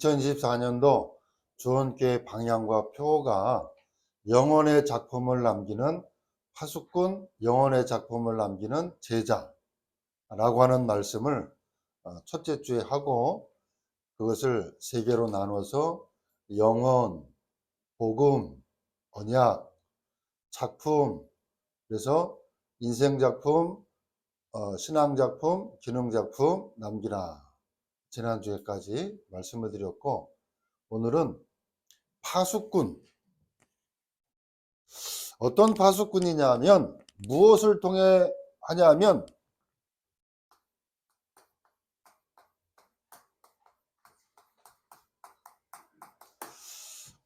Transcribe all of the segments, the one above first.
2024년도 주원교회 방향과 표가 영혼의 작품을 남기는 파수꾼, 영혼의 작품을 남기는 제자라고 하는 말씀을 첫째 주에 하고, 그것을 세 개로 나눠서 영혼, 복음, 언약, 작품, 그래서 인생작품, 신앙작품, 기능작품 남기라. 지난주에까지 말씀을 드렸고, 오늘은 파수꾼. 어떤 파수꾼이냐면 무엇을 통해 하냐면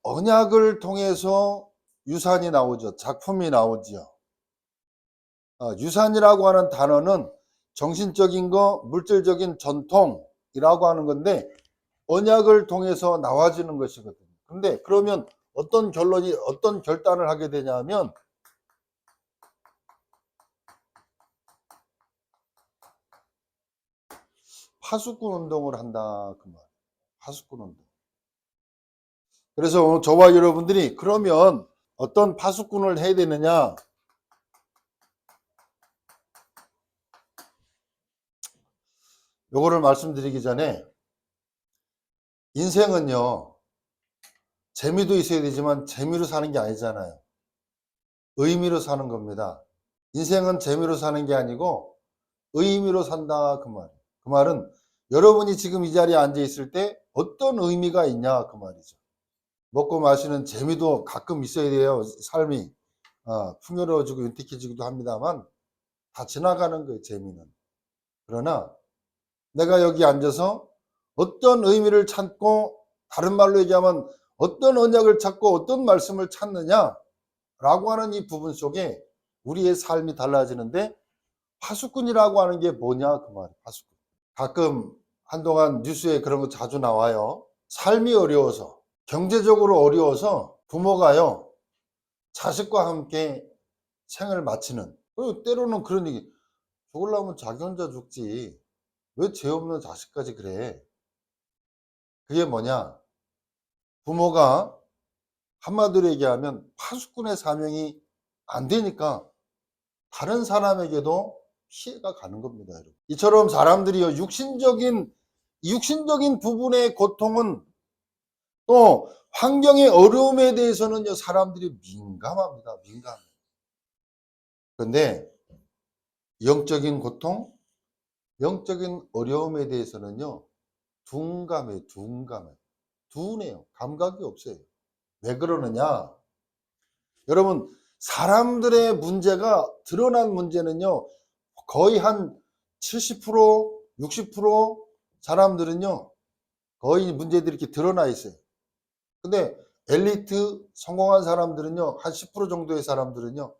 언약을 통해서 유산이 나오죠. 작품이 나오죠. 유산이라고 하는 단어는 정신적인 거, 물질적인 전통이라고 하는 건데 언약을 통해서 나와지는 것이거든요. 그런데 그러면 어떤 결단을 하게 되냐면 파수꾼 운동을 한다, 그 말. 파수꾼 운동. 그래서 저와 여러분들이 그러면 어떤 파수꾼을 해야 되느냐? 요거를 말씀드리기 전에, 인생은요, 재미도 있어야 되지만 재미로 사는 게 아니잖아요. 의미로 사는 겁니다. 인생은 재미로 사는 게 아니고 의미로 산다, 그 말. 그 말은 여러분이 지금 이 자리에 앉아 있을 때 어떤 의미가 있냐, 그 말이죠. 먹고 마시는 재미도 가끔 있어야 돼요. 삶이 풍요로워지고 윤택해지기도 합니다만 다 지나가는 거예요, 재미는. 그러나 내가 여기 앉아서 어떤 의미를 찾고, 다른 말로 얘기하면 어떤 언약을 찾고 어떤 말씀을 찾느냐라고 하는 이 부분 속에 우리의 삶이 달라지는데, 파수꾼이라고 하는 게 뭐냐, 그 말이에요. 파수꾼. 가끔 한동안 뉴스에 그런 거 자주 나와요. 삶이 어려워서, 경제적으로 어려워서 부모가요, 자식과 함께 생을 마치는. 그리고 때로는 그런 얘기, 죽으려면 자기 혼자 죽지 왜 죄 없는 자식까지 그래. 그게 뭐냐, 부모가 한마디로 얘기하면 파수꾼의 사명이 안 되니까 다른 사람에게도 피해가 가는 겁니다, 여러분. 이처럼 사람들이요, 육신적인 부분의 고통은, 또 환경의 어려움에 대해서는요, 사람들이 민감합니다. 민감. 그런데 영적인 고통, 영적인 어려움에 대해서는요, 둔감해요. 둔해요. 감각이 없어요. 왜 그러느냐? 여러분, 사람들의 문제가, 드러난 문제는요, 거의 한 70%, 60% 사람들은요, 거의 문제들이 이렇게 드러나 있어요. 근데 엘리트, 성공한 사람들은요, 한 10% 정도의 사람들은요,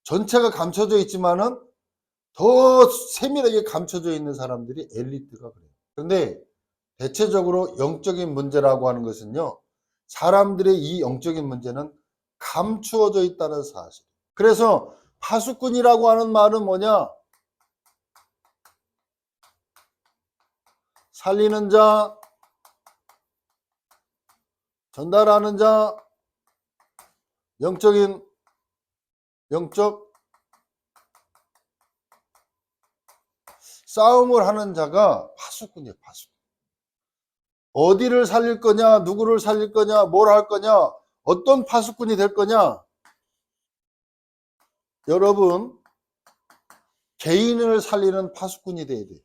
전체가 감춰져 있지만은 더 세밀하게 감춰져 있는 사람들이 엘리트가 그래요. 그런데 대체적으로 영적인 문제라고 하는 것은요, 사람들의 이 영적인 문제는 감추어져 있다는 사실. 그래서 파수꾼이라고 하는 말은 뭐냐? 살리는 자, 전달하는 자, 영적 싸움을 하는 자가 파수꾼이에요. 파수꾼. 어디를 살릴 거냐, 누구를 살릴 거냐, 뭘 할 거냐, 어떤 파수꾼이 될 거냐. 여러분, 개인을 살리는 파수꾼이 돼야 돼요.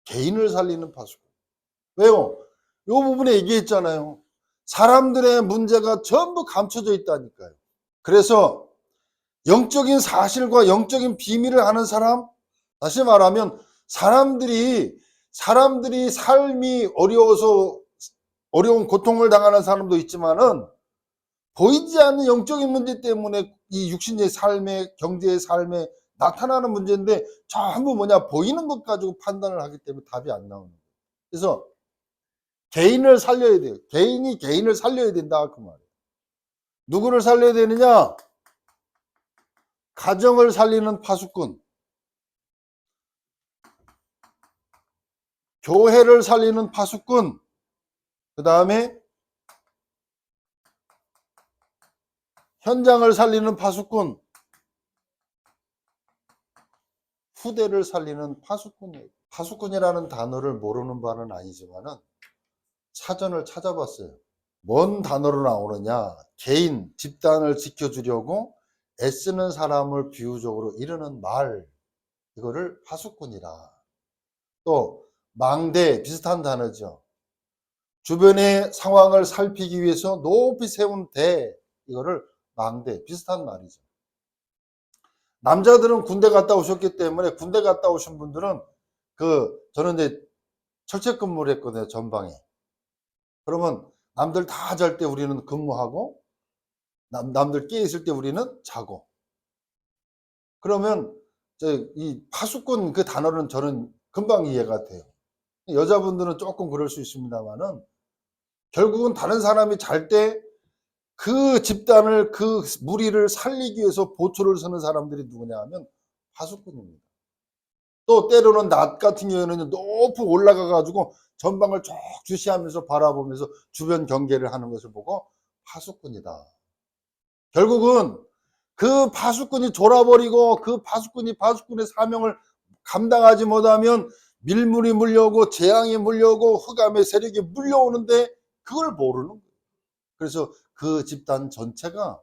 개인을 살리는 파수꾼. 왜요? 이 부분에 얘기했잖아요. 사람들의 문제가 전부 감춰져 있다니까요. 그래서 영적인 사실과 영적인 비밀을 아는 사람, 다시 말하면 사람들이 삶이 어려워서 어려운 고통을 당하는 사람도 있지만은 보이지 않는 영적인 문제 때문에 이 육신의 삶에, 경제의 삶에 나타나는 문제인데 전부 뭐냐, 보이는 것 가지고 판단을 하기 때문에 답이 안 나오는 거예요. 그래서 개인을 살려야 돼요. 개인을 살려야 된다, 그 말이에요. 누구를 살려야 되느냐? 가정을 살리는 파수꾼. 교회를 살리는 파수꾼, 그 다음에 현장을 살리는 파수꾼, 후대를 살리는 파수꾼이에요. 파수꾼이라는 단어를 모르는 바는 아니지만은 사전을 찾아봤어요. 뭔 단어로 나오느냐? 개인, 집단을 지켜주려고 애쓰는 사람을 비유적으로 이르는 말, 이거를 파수꾼이라. 또 망대, 비슷한 단어죠. 주변의 상황을 살피기 위해서 높이 세운 대, 이거를 망대, 비슷한 말이죠. 남자들은 군대 갔다 오셨기 때문에, 군대 갔다 오신 분들은 저는 이제 철책근무를 했거든요, 전방에. 그러면 남들 다 잘 때 우리는 근무하고, 남들 깨 있을 때 우리는 자고. 그러면 이 파수꾼 그 단어는 저는 금방 이해가 돼요. 여자분들은 조금 그럴 수 있습니다만은, 결국은 다른 사람이 잘 때 그 집단을, 그 무리를 살리기 위해서 보초를 서는 사람들이 누구냐 하면 파수꾼입니다. 또 때로는 낮 같은 경우에는 높이 올라가 가지고 전방을 쭉 주시하면서 바라보면서 주변 경계를 하는 것을 보고 파수꾼이다. 결국은 그 파수꾼이 졸아버리고, 그 파수꾼이 파수꾼의 사명을 감당하지 못하면 밀물이 물려오고 재앙이 물려오고 흑암의 세력이 물려오는데 그걸 모르는 거예요. 그래서 그 집단 전체가,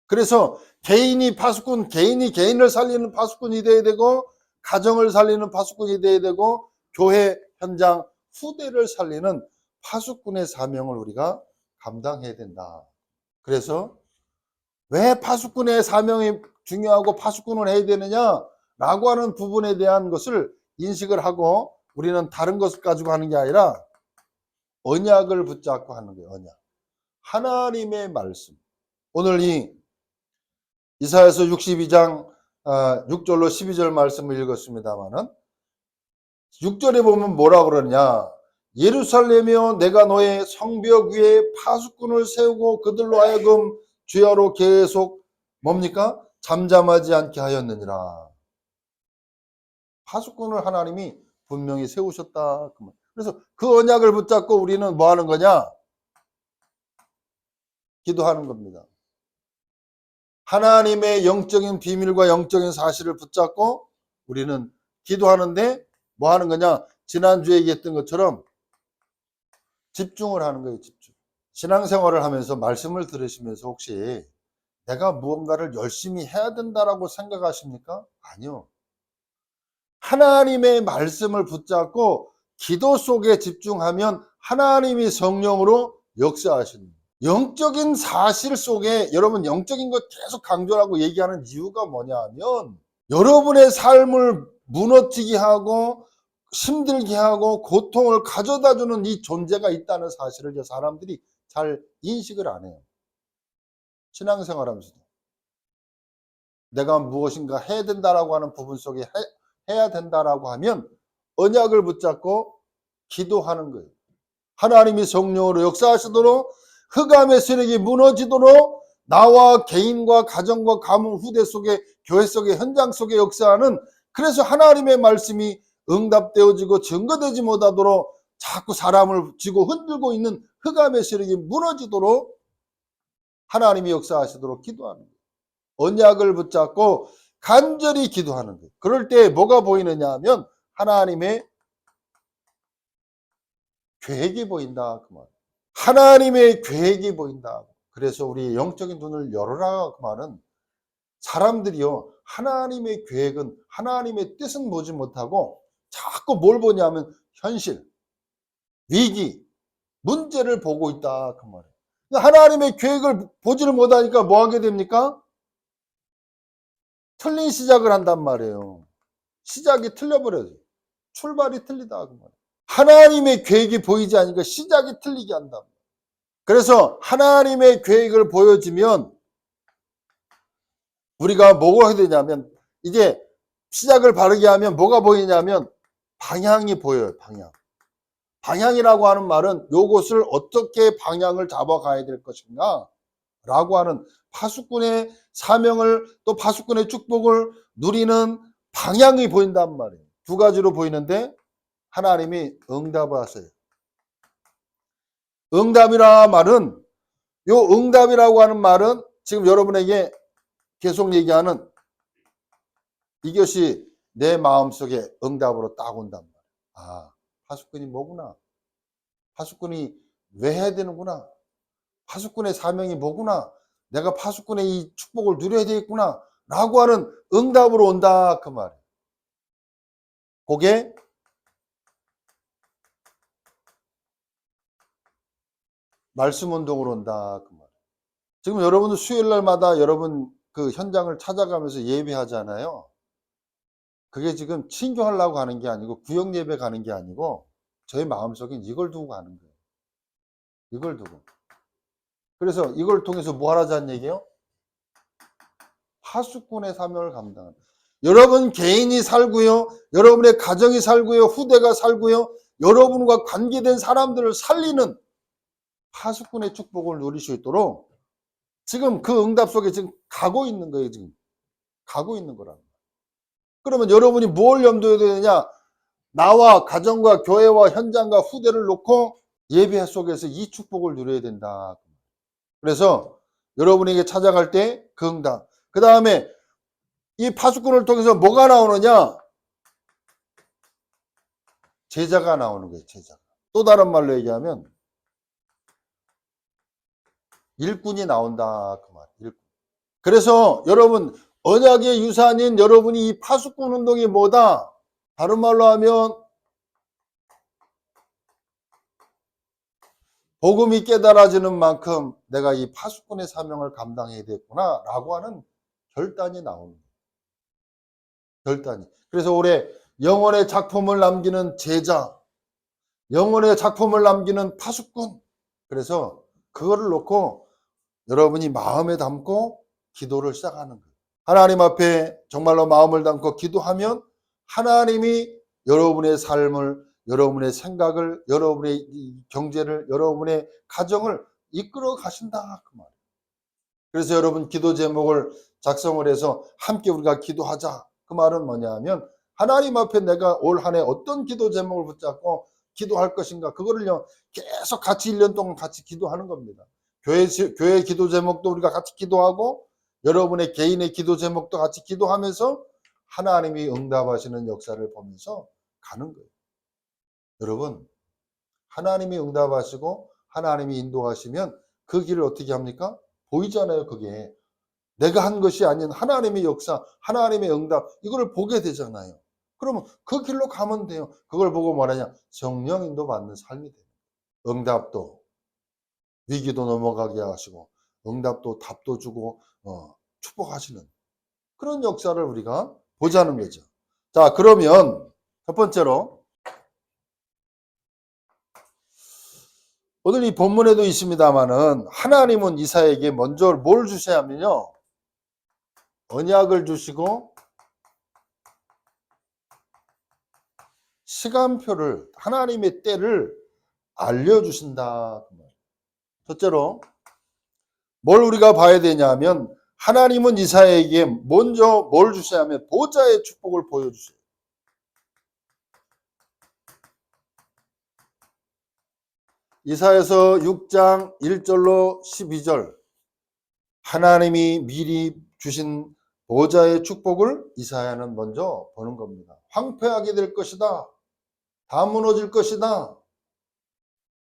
그래서 개인이 파수꾼, 개인이 개인을 살리는 파수꾼이 돼야 되고, 가정을 살리는 파수꾼이 돼야 되고, 교회 현장 후대를 살리는 파수꾼의 사명을 우리가 감당해야 된다. 그래서 왜 파수꾼의 사명이 중요하고 파수꾼을 해야 되느냐라고 하는 부분에 대한 것을 인식을 하고, 우리는 다른 것을 가지고 하는 게 아니라 언약을 붙잡고 하는 거예요. 언약. 하나님의 말씀. 오늘 이 이사야서 62장 6절로 12절 말씀을 읽었습니다만은, 6절에 보면 뭐라 그러냐? 예루살렘이여, 내가 너의 성벽 위에 파수꾼을 세우고 그들로 하여금 주야로 계속 뭡니까? 잠잠하지 않게 하였느니라. 파수꾼을 하나님이 분명히 세우셨다. 그래서 그 언약을 붙잡고 우리는 뭐 하는 거냐? 기도하는 겁니다. 하나님의 영적인 비밀과 영적인 사실을 붙잡고 우리는 기도하는데 뭐 하는 거냐? 지난주에 얘기했던 것처럼 집중을 하는 거예요. 집중. 신앙생활을 하면서 말씀을 들으시면서 혹시 내가 무언가를 열심히 해야 된다라고 생각하십니까? 아니요. 하나님의 말씀을 붙잡고 기도 속에 집중하면 하나님이 성령으로 역사하시는 거예요. 영적인 사실 속에, 여러분 영적인 것 계속 강조하고 얘기하는 이유가 뭐냐 하면, 여러분의 삶을 무너지게 하고 힘들게 하고 고통을 가져다주는 이 존재가 있다는 사실을 사람들이 잘 인식을 안 해요. 신앙생활하면서도 내가 무엇인가 해야 된다라고 하는 부분 속에 해야 된다라고 하면 언약을 붙잡고 기도하는 거예요. 하나님이 성령으로 역사하시도록, 흑암의 세력이 무너지도록, 나와 개인과 가정과 가문 후대 속에, 교회 속에, 현장 속에 역사하는, 그래서 하나님의 말씀이 응답되어지고 증거되지 못하도록 자꾸 사람을 쥐고 흔들고 있는 흑암의 세력이 무너지도록 하나님이 역사하시도록 기도하는 거예요. 언약을 붙잡고 간절히 기도하는 거예요. 그럴 때 뭐가 보이느냐 하면 하나님의 계획이 보인다, 그 말. 하나님의 계획이 보인다. 그래서 우리 영적인 눈을 열어라, 그 말은, 사람들이요, 하나님의 계획은, 하나님의 뜻은 보지 못하고 자꾸 뭘 보냐면 현실, 위기, 문제를 보고 있다, 그 말이에요. 하나님의 계획을 보지를 못하니까 뭐 하게 됩니까? 틀린 시작을 한단 말이에요. 시작이 틀려버려요. 출발이 틀리다, 그 말이에요. 하나님의 계획이 보이지 않으니까 시작이 틀리게 한다. 그래서 하나님의 계획을 보여주면 우리가 뭐가 해야 되냐면, 이제 시작을 바르게 하면 뭐가 보이냐면 방향이 보여요. 방향이라고 하는 말은 요것을 어떻게 방향을 잡아가야 될 것인가 라고 하는 파수꾼의 사명을, 또 파수꾼의 축복을 누리는 방향이 보인단 말이에요. 두 가지로 보이는데, 하나님이 응답하세요. 응답이라 말은, 요 응답이라고 하는 말은 지금 여러분에게 계속 얘기하는 이것이 내 마음속에 응답으로 딱 온단 말이야. 아, 파수꾼이 뭐구나. 파수꾼이 왜 해야 되는구나. 파수꾼의 사명이 뭐구나. 내가 파수꾼의 이 축복을 누려야 되겠구나. 라고 하는 응답으로 온다. 그 말이에요. 그게 말씀 운동으로 온다. 그 말이에요. 지금 여러분도 수요일 날마다 여러분 그 현장을 찾아가면서 예배하잖아요. 그게 지금 친교하려고 하는 게 아니고 구역 예배 가는 게 아니고 저희 마음속엔 이걸 두고 가는 거예요. 이걸 두고. 그래서 이걸 통해서 뭐 하라자는 얘기예요? 파수꾼의 사명을 감당하는. 여러분 개인이 살고요. 여러분의 가정이 살고요. 후대가 살고요. 여러분과 관계된 사람들을 살리는 파수꾼의 축복을 누릴 수 있도록 지금 그 응답 속에 지금 가고 있는 거예요. 지금 가고 있는 거라는 거예요. 그러면 여러분이 뭘 염두에 둬야 되냐? 나와 가정과 교회와 현장과 후대를 놓고 예배 속에서 이 축복을 누려야 된다. 그래서 여러분에게 찾아갈 때 그 응답. 그 다음에 이 파수꾼을 통해서 뭐가 나오느냐? 제자가 나오는 거예요. 제자가. 또 다른 말로 얘기하면 일꾼이 나온다. 그 말. 일꾼. 그래서 여러분 언약의 유산인 여러분이 이 파수꾼 운동이 뭐다? 다른 말로 하면 복음이 깨달아지는 만큼 내가 이 파수꾼의 사명을 감당해야 되겠구나 라고 하는 결단이 나오는 거예요. 결단이. 그래서 올해 영혼의 작품을 남기는 제자, 영혼의 작품을 남기는 파수꾼. 그래서 그거를 놓고 여러분이 마음에 담고 기도를 시작하는 거예요. 하나님 앞에 정말로 마음을 담고 기도하면 하나님이 여러분의 삶을, 여러분의 생각을, 여러분의 경제를, 여러분의 가정을 이끌어 가신다. 그 말이에요. 그래서 여러분 기도 제목을 작성을 해서 함께 우리가 기도하자. 그 말은 뭐냐 하면 하나님 앞에 내가 올 한 해 어떤 기도 제목을 붙잡고 기도할 것인가. 그거를요 계속 같이 1년 동안 같이 기도하는 겁니다. 교회 기도 제목도 우리가 같이 기도하고 여러분의 개인의 기도 제목도 같이 기도하면서 하나님이 응답하시는 역사를 보면서 가는 거예요. 여러분 하나님이 응답하시고 하나님이 인도하시면 그 길을 어떻게 합니까? 보이잖아요. 그게 내가 한 것이 아닌 하나님의 역사, 하나님의 응답 이거를 보게 되잖아요. 그러면 그 길로 가면 돼요. 그걸 보고 뭐라냐? 성령 인도 받는 삶이 돼요. 응답도 위기도 넘어가게 하시고 응답도 답도 주고 축복하시는 그런 역사를 우리가 보자는 거죠. 자, 그러면 첫 번째로 오늘 이 본문에도 있습니다만은 하나님은 이사야에게 먼저 뭘 주셔야 하면요. 언약을 주시고 시간표를 하나님의 때를 알려주신다. 첫째로 뭘 우리가 봐야 되냐면 하나님은 이사야에게 먼저 뭘 주셔야 하면 보좌의 축복을 보여주세요. 이사야서 6장 1절로 12절 하나님이 미리 주신 보좌의 축복을 이사야는 먼저 보는 겁니다. 황폐하게 될 것이다. 다 무너질 것이다.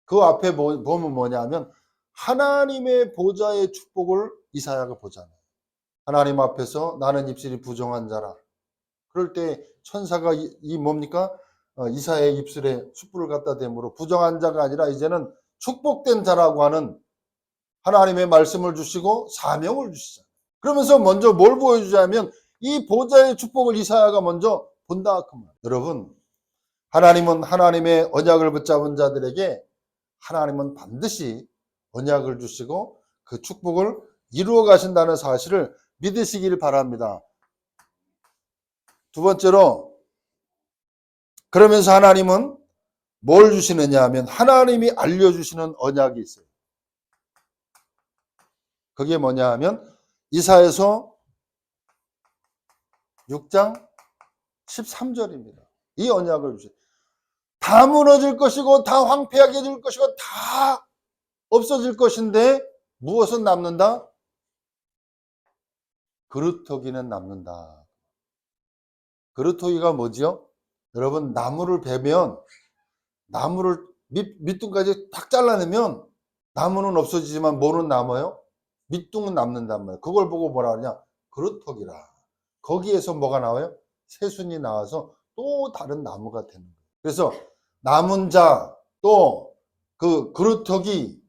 그 앞에 보면 뭐냐면 하나님의 보좌의 축복을 이사야가 보잖아요. 하나님 앞에서 나는 입술이 부정한 자라. 그럴 때 천사가 이 뭡니까? 이사야의 입술에 숯불을 갖다 대므로 부정한 자가 아니라 이제는 축복된 자라고 하는 하나님의 말씀을 주시고 사명을 주시잖아요. 그러면서 먼저 뭘 보여주자면 이 보좌의 축복을 이사야가 먼저 본다. 그 말. 여러분 하나님은 하나님의 언약을 붙잡은 자들에게 하나님은 반드시 언약을 주시고 그 축복을 이루어 가신다는 사실을 믿으시길 바랍니다. 두 번째로 그러면서 하나님은 뭘 주시느냐 하면 하나님이 알려주시는 언약이 있어요. 그게 뭐냐 하면 이사야서 6장 13절입니다. 이 언약을 주세요. 다 무너질 것이고 다 황폐하게 될 것이고 다 없어질 것인데 무엇은 남는다? 그루터기는 남는다. 그루터기가 뭐지요? 여러분, 나무를 베면 나무를 밑둥까지 탁 잘라내면 나무는 없어지지만 뭐는 남아요? 밑둥은 남는단 말이에요. 그걸 보고 뭐라 하냐? 그루터기라. 거기에서 뭐가 나와요? 새순이 나와서 또 다른 나무가 되는 거예요. 그래서 남은 자, 또 그 그루터기,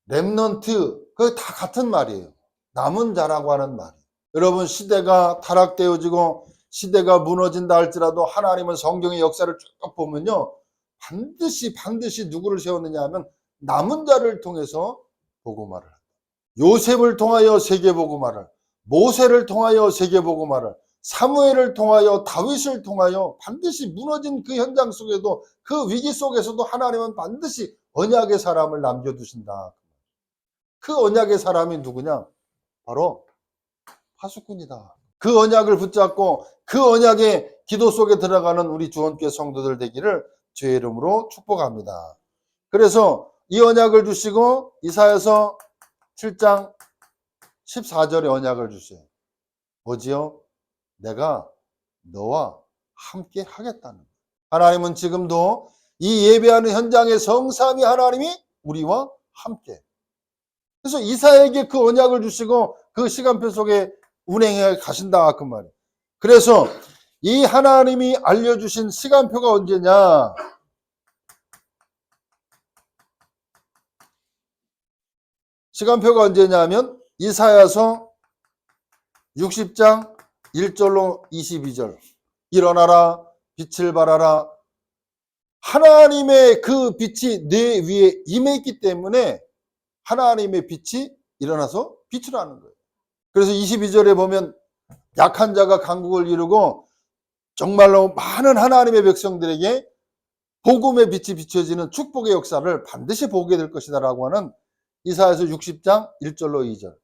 렘넌트, 그게 다 같은 말이에요. 남은 자라고 하는 말이에요. 여러분, 시대가 타락되어지고 시대가 무너진다 할지라도 하나님은 성경의 역사를 쭉 보면요, 반드시 누구를 세웠느냐 하면 남은 자를 통해서 복음화를 한다. 요셉을 통하여 세계복음화를, 모세를 통하여 세계복음화를, 사무엘을 통하여, 다윗을 통하여, 반드시 무너진 그 현장 속에도, 그 위기 속에서도 하나님은 반드시 언약의 사람을 남겨두신다. 그 언약의 사람이 누구냐? 바로 파수꾼이다. 그 언약을 붙잡고 그 언약의 기도 속에 들어가는 우리 주원교회 성도들 되기를 주의 이름으로 축복합니다. 그래서 이 언약을 주시고 이사야서 7장 14절에 언약을 주세요. 뭐지요? 내가 너와 함께 하겠다는 거예요. 하나님은 지금도 이 예배하는 현장의 성삼위 하나님이 우리와 함께. 그래서 이사야에게 그 언약을 주시고 그 시간표 속에 운행해 가신다 그 말이에요. 그래서 이 하나님이 알려주신 시간표가 언제냐? 시간표가 언제냐면 이사야서 60장 1절로 22절. 일어나라, 빛을 발하라. 하나님의 그 빛이 내 위에 임해 있기 때문에 하나님의 빛이 일어나서 빛을 하는 거예요. 그래서 22절에 보면 약한 자가 강국을 이루고 정말로 많은 하나님의 백성들에게 복음의 빛이 비춰지는 축복의 역사를 반드시 보게 될 것이다 라고 하는 이사야서 60장 1절로 2절,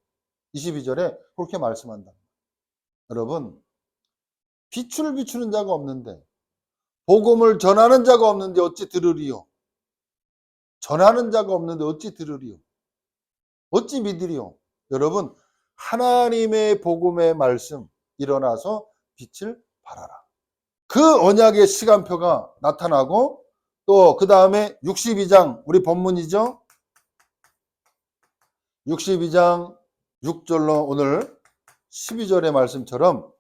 22절에 그렇게 말씀한다. 여러분, 빛을 비추는 자가 없는데, 복음을 전하는 자가 없는데 어찌 들으리요? 전하는 자가 없는데 어찌 들으리요? 어찌 믿으리요? 여러분, 하나님의 복음의 말씀 일어나서 빛을 발하라. 그 언약의 시간표가 나타나고 또 그 다음에 62장 우리 본문이죠. 62장 6절로 오늘 12절의 말씀처럼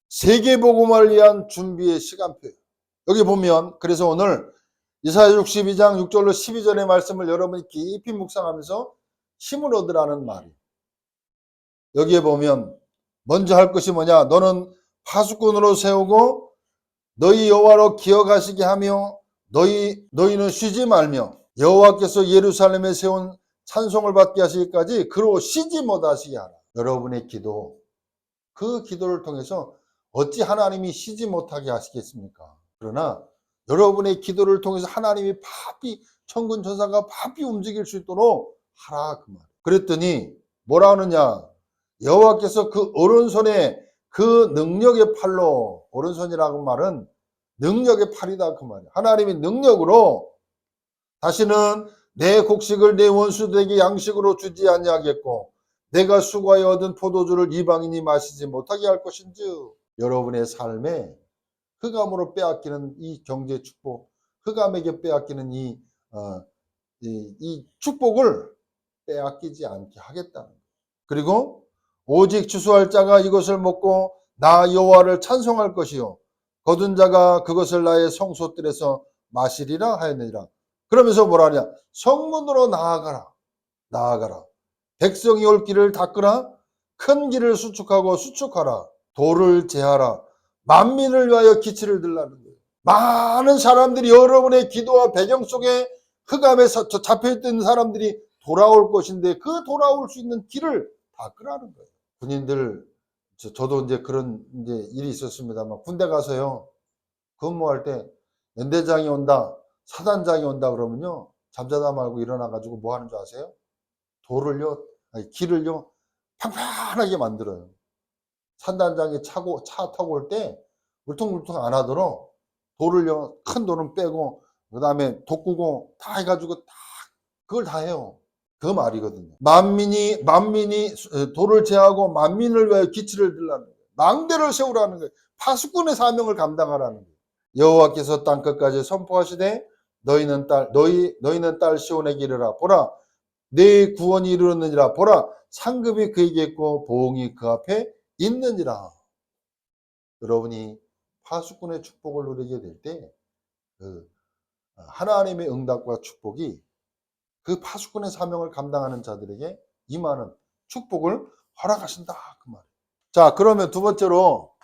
세계복음을 위한 준비의 시간표예요. 여기 보면 그래서 오늘 이사야 62장 6절로 12절의 말씀을 여러분이 깊이 묵상하면서 힘을 얻으라는 말이에요. 여기에 보면 먼저 할 것이 뭐냐? 너는 파수꾼으로 세우고 너희 여호와로 기억하시게 하며 너희는 쉬지 말며 여호와께서 예루살렘에 세운 찬송을 받게 하시기까지 그로 쉬지 못하시게 하라. 여러분의 기도, 그 기도를 통해서 어찌 하나님이 쉬지 못하게 하시겠습니까? 그러나 여러분의 기도를 통해서 하나님이 바삐 천군 천사가 바삐 움직일 수 있도록 하라 그 말. 그랬더니 뭐라 하느냐? 여호와께서 그 오른손에 그 능력의 팔로, 오른손이라고 말은 능력의 팔이다 그 말이야. 하나님이 능력으로 다시는 내 곡식을 내 원수들에게 양식으로 주지 아니하겠고 내가 수고하여 얻은 포도주를 이방인이 마시지 못하게 할 것인즉 여러분의 삶에 흑암으로 빼앗기는 이 경제 축복, 흑암에게 빼앗기는 이 축복을 빼앗기지 않게 하겠다는 거예요. 그리고 오직 추수할 자가 이것을 먹고 나 여호와를 찬송할 것이요 거둔 자가 그것을 나의 성소들에서 마시리라 하였느니라. 그러면서 뭐라 하냐? 성문으로 나아가라. 백성이 올 길을 닦으라. 큰 길을 수축하라. 돌을 제하라. 만민을 위하여 기치를 들라는 거예요. 많은 사람들이 여러분의 기도와 배경 속에 흑암에 잡혀있던 사람들이 돌아올 것인데 그 돌아올 수 있는 길을 닦으라는 거예요. 군인들, 저도 이제 그런 일이 있었습니다만 군대 가서요 근무할 때 연대장이 온다, 사단장이 온다 그러면요 잠자다 말고 일어나가지고 뭐 하는 줄 아세요? 길을요 평평하게 만들어요. 사단장이 차 타고 올 때 울퉁불퉁 안 하도록 큰 돌은 빼고 그 다음에 독구공 다 해가지고 다 그걸 다 해요. 그 말이거든요. 만민이 도를 제하고 만민을 위하여 기치를 들라는 거예요. 망대를 세우라는 거예요. 파수꾼의 사명을 감당하라는 거예요. 여호와께서 땅 끝까지 선포하시되 너희는 딸 시온에게 이르라. 보라 내 구원이 이르렀느니라. 보라 상급이 그에게 있고 보응이 그 앞에 있느니라. 여러분이 파수꾼의 축복을 누리게 될 때 그 하나님의 응답과 축복이 그 파수꾼의 사명을 감당하는 자들에게 임하는 축복을 허락하신다 그 말이에요. 자, 그러면 두 번째로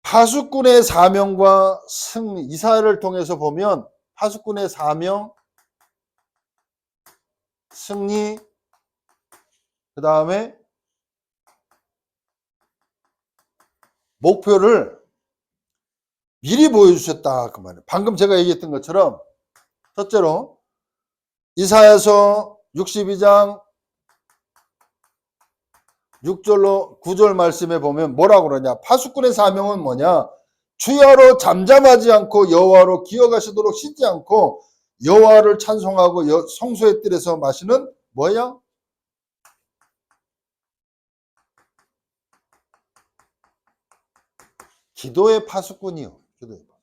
파수꾼의 사명과 승리, 이사야를 통해서 보면 파수꾼의 사명, 승리, 그 다음에 목표를 미리 보여주셨다 그 말이에요. 방금 제가 얘기했던 것처럼 첫째로 이사야서 62장 6절로 9절 말씀에 보면 뭐라고 그러냐. 파수꾼의 사명은 뭐냐. 주야로 잠잠하지 않고 여호와로 기어가시도록 쉬지 않고 여호와를 찬송하고 성소의 뜰에서 마시는 뭐야? 기도의 파수꾼이요. 기도의 파수꾼.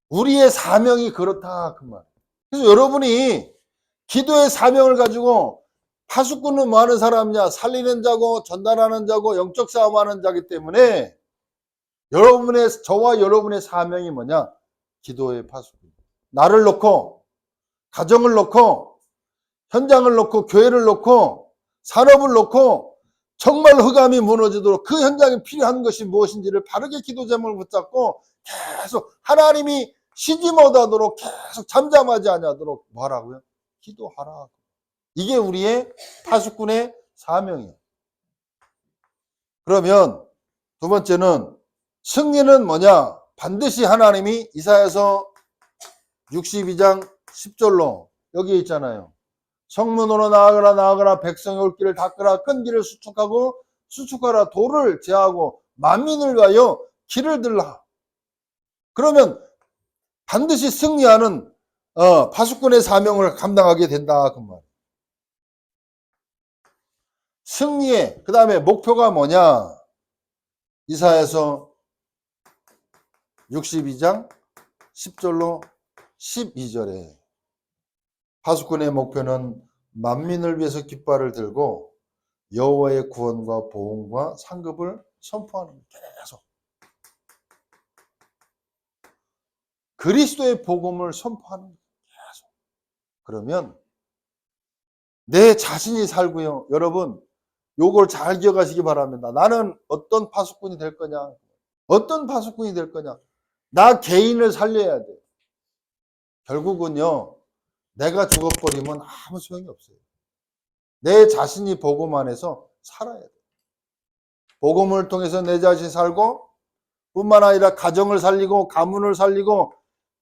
우리의 사명이 그렇다 그 말. 그래서 여러분이 기도의 사명을 가지고 파수꾼은 뭐 하는 사람이냐? 살리는 자고 전달하는 자고 영적 싸움하는 자기 때문에 저와 여러분의 사명이 뭐냐? 기도의 파수꾼. 나를 놓고 가정을 놓고 현장을 놓고 교회를 놓고 산업을 놓고 정말 흑암이 무너지도록 그 현장에 필요한 것이 무엇인지를 바르게 기도 제목을 붙잡고 계속 하나님이 쉬지 못하도록 계속 잠잠하지 않도록 뭐 하라고요? 기도하라. 이게 우리의 파수꾼의 사명이에요. 그러면 두 번째는 승리는 뭐냐? 반드시 하나님이 이사야서 62장 10절로 여기 있잖아요. 성문으로 나아가라 백성의 올 길을 닦으라 큰 길을 수축하라 도를 제하고 만민을 위하여 길을 들라. 그러면 반드시 승리하는 파수꾼의 사명을 감당하게 된다 그 말. 승리의 그 다음에 목표가 뭐냐? 이사야서 62장 10절로 12절에 파수꾼의 목표는 만민을 위해서 깃발을 들고 여호와의 구원과 보응과 상급을 선포하는 거예요. 계속 그리스도의 복음을 선포하는 거예요. 계속. 그러면 내 자신이 살고요. 여러분 요걸 잘 기억하시기 바랍니다. 나는 어떤 파수꾼이 될 거냐? 어떤 파수꾼이 될 거냐? 나 개인을 살려야 돼. 결국은요. 내가 죽어버리면 아무 소용이 없어요. 내 자신이 복음 안에서 살아야 돼. 복음을 통해서 내 자신이 살고 뿐만 아니라 가정을 살리고 가문을 살리고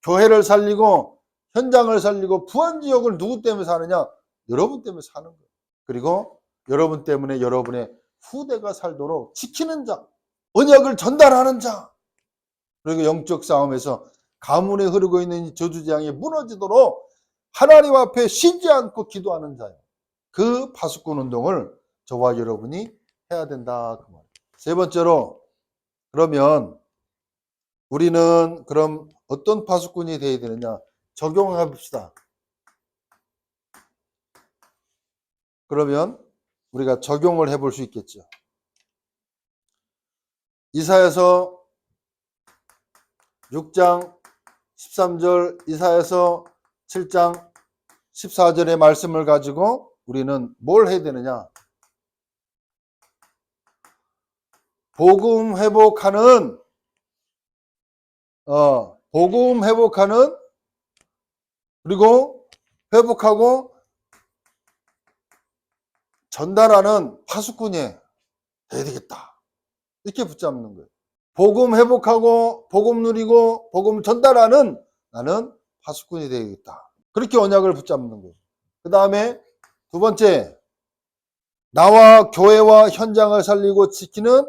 교회를 살리고 현장을 살리고 부안지역을 누구 때문에 사느냐? 여러분 때문에 사는 거예요. 그리고 여러분 때문에 여러분의 후대가 살도록 지키는 자, 언약을 전달하는 자, 그리고 영적 싸움에서 가문에 흐르고 있는 저주재앙이 무너지도록 하나님 앞에 쉬지 않고 기도하는 자예요. 그 파수꾼 운동을 저와 여러분이 해야 된다 그 말이에요. 세 번째로 그러면 우리는 그럼 어떤 파수꾼이 되어야 되느냐? 적용해 봅시다. 그러면 우리가 적용을 해볼 수 있겠죠. 이사야서 6장 13절, 이사야서 7장 14절의 말씀을 가지고 우리는 뭘 해야 되느냐? 복음 회복하는 그리고 회복하고 전달하는 파수꾼이 돼야 되겠다. 이렇게 붙잡는 거예요. 복음 회복하고 복음 누리고 복음 전달하는 나는 파수꾼이 되겠다. 그렇게 언약을 붙잡는 거예요. 그 다음에 두 번째, 나와 교회와 현장을 살리고 지키는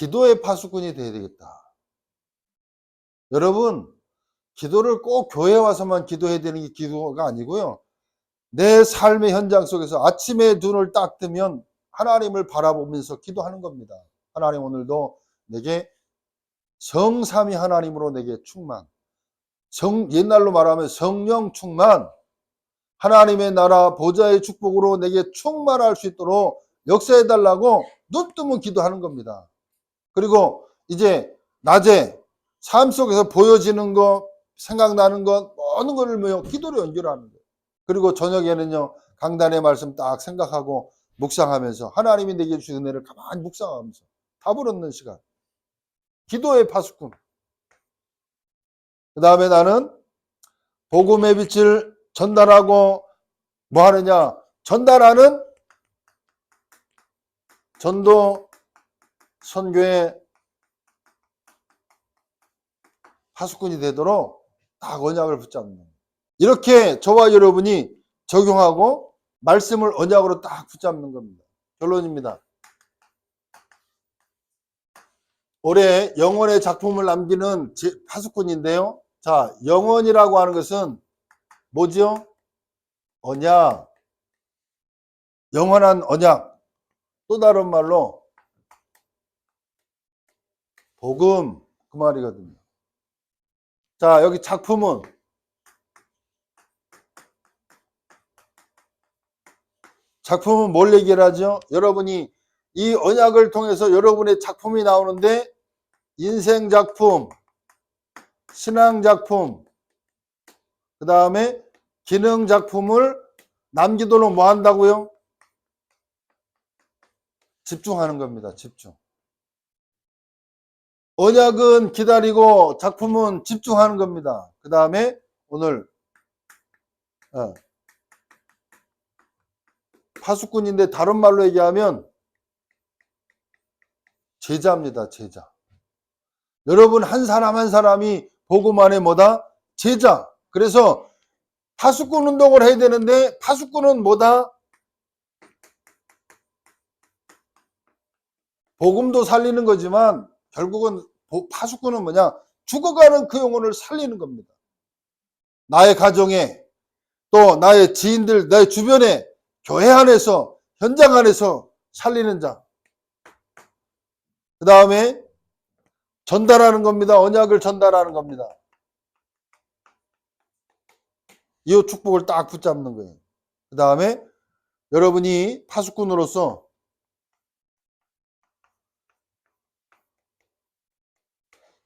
기도의 파수꾼이 되어야 되겠다. 여러분, 기도를 꼭 교회에 와서만 기도해야 되는 게 기도가 아니고요. 내 삶의 현장 속에서 아침에 눈을 딱 뜨면 하나님을 바라보면서 기도하는 겁니다. 하나님, 오늘도 내게 성삼위 하나님으로 내게 충만, 옛날로 말하면 성령 충만, 하나님의 나라 보좌의 축복으로 내게 충만할 수 있도록 역사해달라고 눈 뜨면 기도하는 겁니다. 그리고 이제 낮에 삶 속에서 보여지는 것, 생각나는 것, 모든 것을 기도로 연결하는 거예요. 그리고 저녁에는요, 강단의 말씀 딱 생각하고 묵상하면서 하나님이 내게 주신 은혜를 가만히 묵상하면서 답을 얻는 시간. 기도의 파수꾼. 그 다음에 나는 복음의 빛을 전달하고 뭐 하느냐? 전달하는 전도 선교의 파수꾼이 되도록 딱 언약을 붙잡는 거예요. 이렇게 저와 여러분이 적용하고 말씀을 언약으로 딱 붙잡는 겁니다. 결론입니다. 올해 영원의 작품을 남기는 파수꾼인데요. 자, 영원이라고 하는 것은 뭐죠? 언약. 영원한 언약. 또 다른 말로 복음. 그 말이거든요. 자, 여기 작품은 뭘 얘기를 하죠? 여러분이 이 언약을 통해서 여러분의 작품이 나오는데 인생 작품, 신앙 작품, 그 다음에 기능 작품을 남기도록 뭐 한다고요? 집중하는 겁니다. 집중. 언약은 기다리고 작품은 집중하는 겁니다. 그 다음에 오늘 파수꾼인데 다른 말로 얘기하면 제자입니다. 제자. 여러분 한 사람 한 사람이 복음 안에 뭐다? 제자. 그래서 파수꾼 운동을 해야 되는데 파수꾼은 뭐다? 복음도 살리는 거지만 결국은 파수꾼은 뭐냐? 죽어가는 그 영혼을 살리는 겁니다. 나의 가정에 또 나의 지인들, 나의 주변에 교회 안에서 현장 안에서 살리는 자. 그 다음에 전달하는 겁니다. 언약을 전달하는 겁니다. 이 축복을 딱 붙잡는 거예요. 그 다음에 여러분이 파수꾼으로서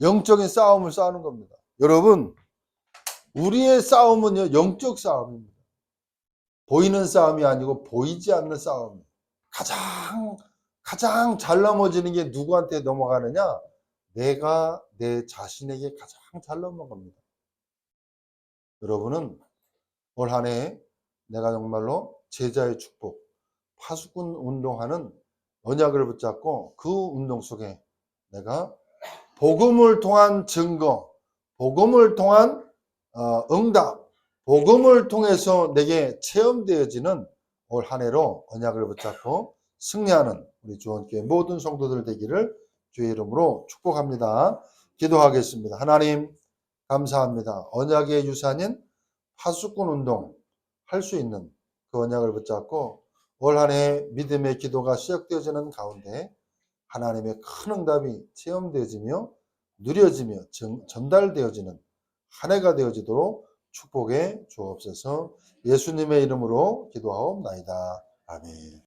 영적인 싸움을 싸우는 겁니다. 여러분, 우리의 싸움은요, 영적 싸움입니다. 보이는 싸움이 아니고 보이지 않는 싸움이에요. 가장 잘 넘어지는 게 누구한테 넘어가느냐? 내가 내 자신에게 가장 잘 넘어갑니다. 여러분은 올 한 해 내가 정말로 제자의 축복, 파수꾼 운동하는 언약을 붙잡고 그 운동 속에 내가 복음을 통한 증거, 복음을 통한 응답, 복음을 통해서 내게 체험되어지는 올 한 해로 언약을 붙잡고 승리하는 우리 주원교회 모든 성도들 되기를 주의 이름으로 축복합니다. 기도하겠습니다. 하나님 감사합니다. 언약의 유산인 파수꾼 운동 할 수 있는 그 언약을 붙잡고 올 한 해 믿음의 기도가 시작되어지는 가운데 하나님의 큰 응답이 체험되어지며 누려지며 전달되어지는 한 해가 되어지도록 축복해 주옵소서. 예수님의 이름으로 기도하옵나이다. 아멘.